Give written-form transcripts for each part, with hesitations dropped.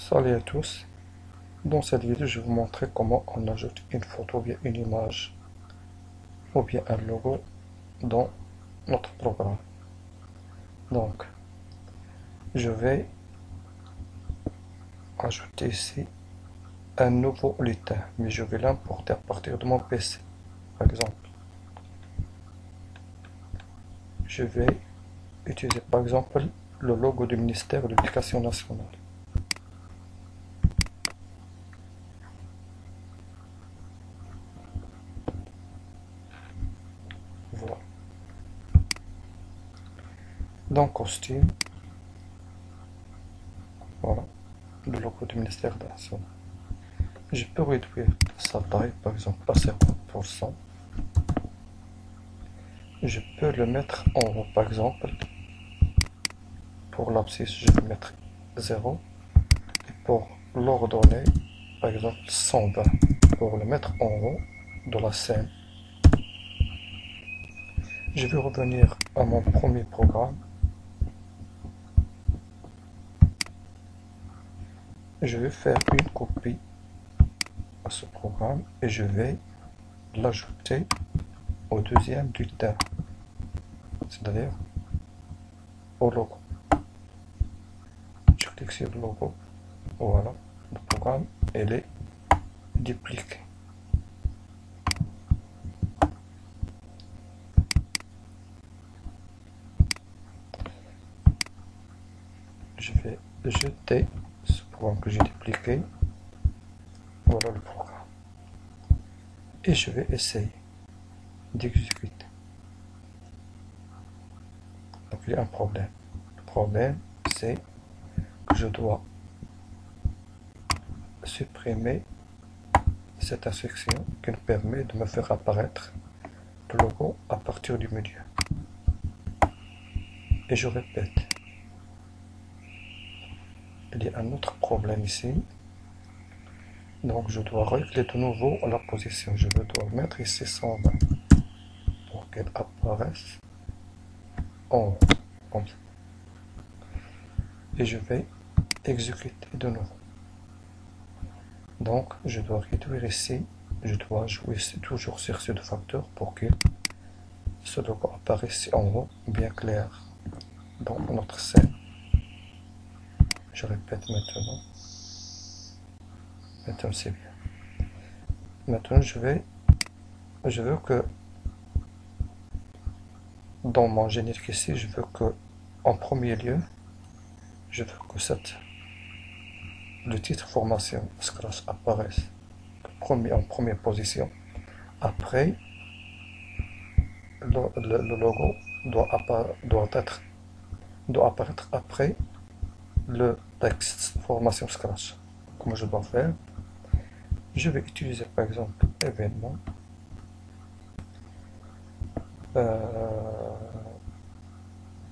Salut à tous, dans cette vidéo je vais vous montrer comment on ajoute une photo ou bien une image ou bien un logo dans notre programme. Donc je vais ajouter ici un nouveau lutin, mais je vais l'importer à partir de mon PC. Par exemple, je vais utiliser par exemple le logo du ministère de l'Éducation nationale. Voilà. Dans costume, voilà, le logo du ministère de national. Je peux réduire sa taille, par exemple à 50%. Je peux le mettre en haut, par exemple. Pour l'abscisse, je vais mettre 0. Et pour l'ordonnée, par exemple 120. Pour le mettre en haut de la scène. Je vais revenir à mon premier programme. Je vais faire une copie à ce programme et je vais l'ajouter au deuxième du thème, c'est-à-dire au logo. Je clique sur le logo, voilà, le programme il est dupliqué. Je vais jeter ce programme que j'ai dupliqué, voilà le programme, et je vais essayer d'exécuter. Donc il y a un problème. Le problème c'est que je dois supprimer cette instruction qui nous permet de me faire apparaître le logo à partir du milieu. Et je répète, il y a un autre problème ici. Donc je dois régler de nouveau la position. Je dois mettre ici 120 pour qu'elle apparaisse en haut, comme ça. Et je vais exécuter de nouveau. Donc je dois réduire ici. Je dois jouer toujours sur ces deux facteurs pour que ce logo apparaisse en haut, bien clair dans notre scène. Je répète maintenant. Maintenant c'est bien. Maintenant je veux que dans mon générique ici, je veux que en premier lieu, je veux que le titre formation Scratch apparaisse en première position. Après, le logo doit apparaître après le texte formation Scratch. Comment je dois faire? Je vais utiliser par exemple événement.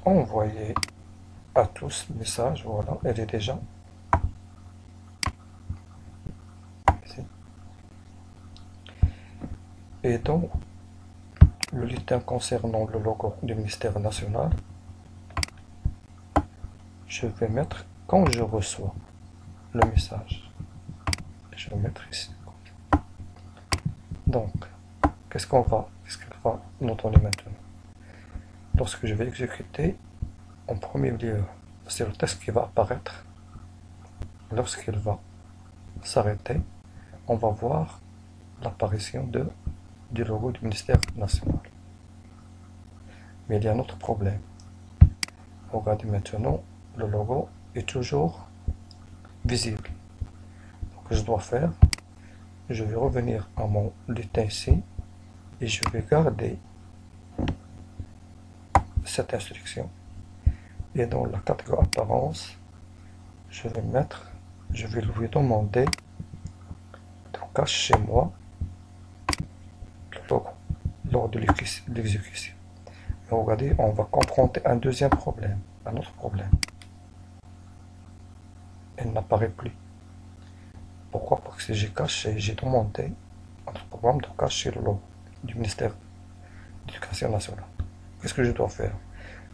Envoyer à tous message, voilà, elle est déjà ici. Et donc le lutin concernant le logo du ministère national, je vais mettre quand je reçois le message. Je vais mettre ici. Donc, qu'est-ce qu'elle va nous donner maintenant? Lorsque je vais exécuter, en premier lieu, c'est le texte qui va apparaître. Lorsqu'il va s'arrêter, on va voir l'apparition du logo du ministère national. Mais il y a un autre problème. Regardez maintenant, le logo est toujours visible. Donc, que je dois faire, je vais revenir à mon lutin ici et je vais garder cette instruction. Et dans la catégorie apparence, je vais lui demander de cacher moi le logo lors de l'exécution. Regardez, on va confronter un deuxième problème, un autre problème. Elle n'apparaît plus. Pourquoi? Parce que j'ai demandé à notre programme de cacher le logo du ministère de l'Éducation nationale. Qu'est-ce que je dois faire?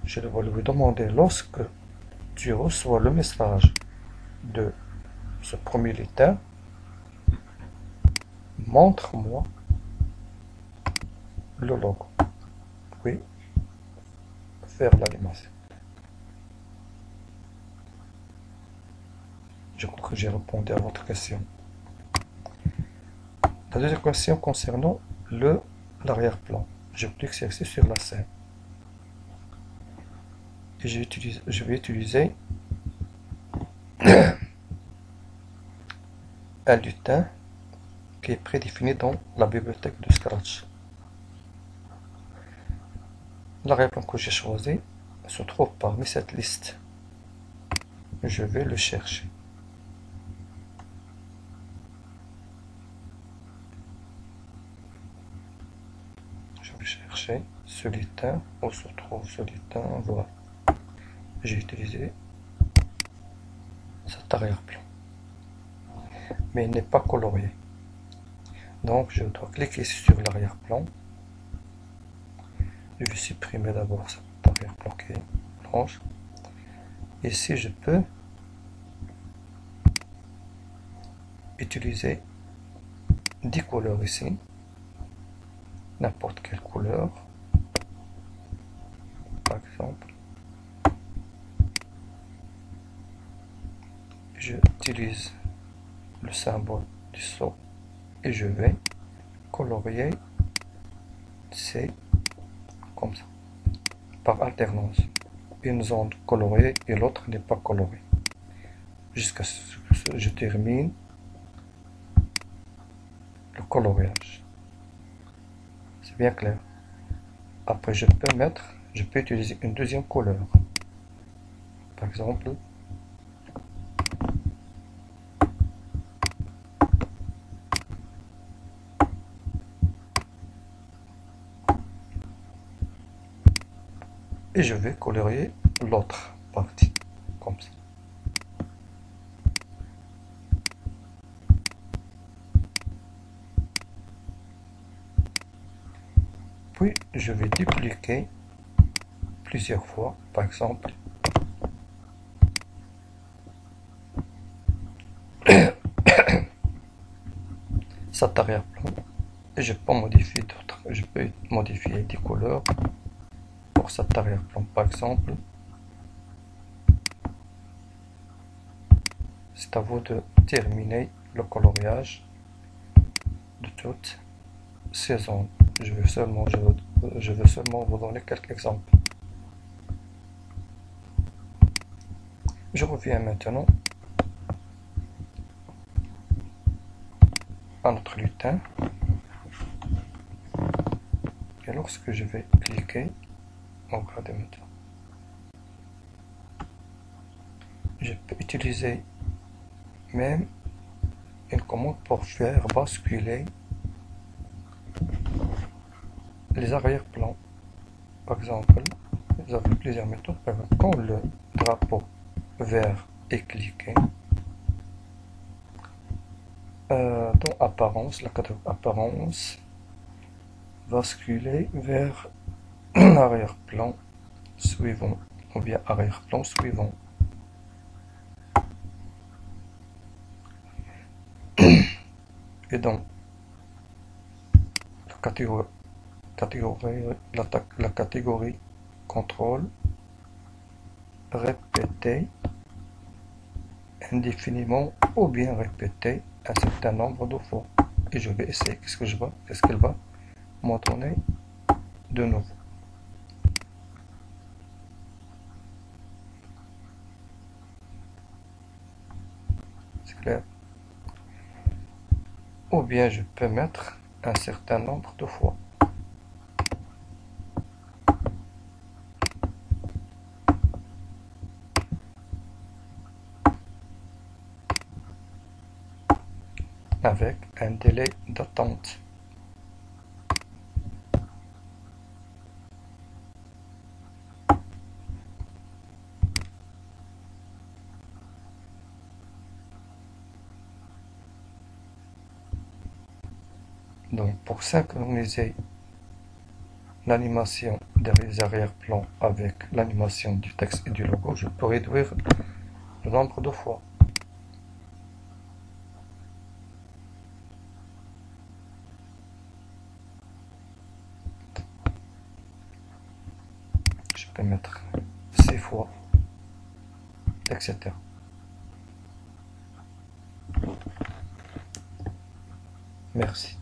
Je dois lui demander, lorsque tu reçois le message de ce premier bulletin, montre-moi le logo, puis faire l'animation. Je crois que j'ai répondu à votre question. La deuxième question concernant l'arrière-plan. Je clique ici sur la scène. Et je vais utiliser un lutin qui est prédéfini dans la bibliothèque de Scratch. L'arrière-plan que j'ai choisi se trouve parmi cette liste. Je vais le chercher. Je vais chercher ce lutin, où se trouve ce lutin, voilà. J'ai utilisé cet arrière-plan. Mais il n'est pas colorié. Donc je dois cliquer sur l'arrière-plan. Je vais supprimer d'abord cet arrière-plan qui est blanche. Ici je peux utiliser 10 couleurs ici. N'importe quelle couleur. Par exemple. J'utilise le symbole du saut et je vais colorier c'est comme ça, par alternance. Une zone colorée et l'autre n'est pas colorée. Jusqu'à ce que je termine le coloriage. C'est bien clair. Après je peux utiliser une deuxième couleur. Par exemple, et je vais colorier l'autre partie, comme ça. Puis je vais dupliquer plusieurs fois, par exemple, cet arrière-plan, et je peux modifier d'autres. Je peux modifier des couleurs pour cet arrière-plan, par exemple. C'est à vous de terminer le coloriage de toutes ces zones. Je veux seulement vous donner quelques exemples. Je reviens maintenant à notre lutin. Et lorsque je vais cliquer, regardez maintenant, je peux utiliser même une commande pour faire basculer les arrière-plans. Par exemple, vous avez plusieurs méthodes. Par exemple, quand le drapeau vert est cliqué, dans apparence, la catégorie apparence, basculer vers l'arrière-plan suivant ou bien arrière-plan suivant. Et donc la catégorie contrôle répéter indéfiniment ou bien répéter un certain nombre de fois. Et je vais essayer qu'est-ce qu'elle va m'en donner de nouveau. C'est clair? Ou bien je peux mettre un certain nombre de fois. Avec un délai d'attente. Donc pour synchroniser l'animation des arrière-plans avec l'animation du texte et du logo, je peux réduire le nombre de fois. Je peux mettre 6 fois, etc. Merci.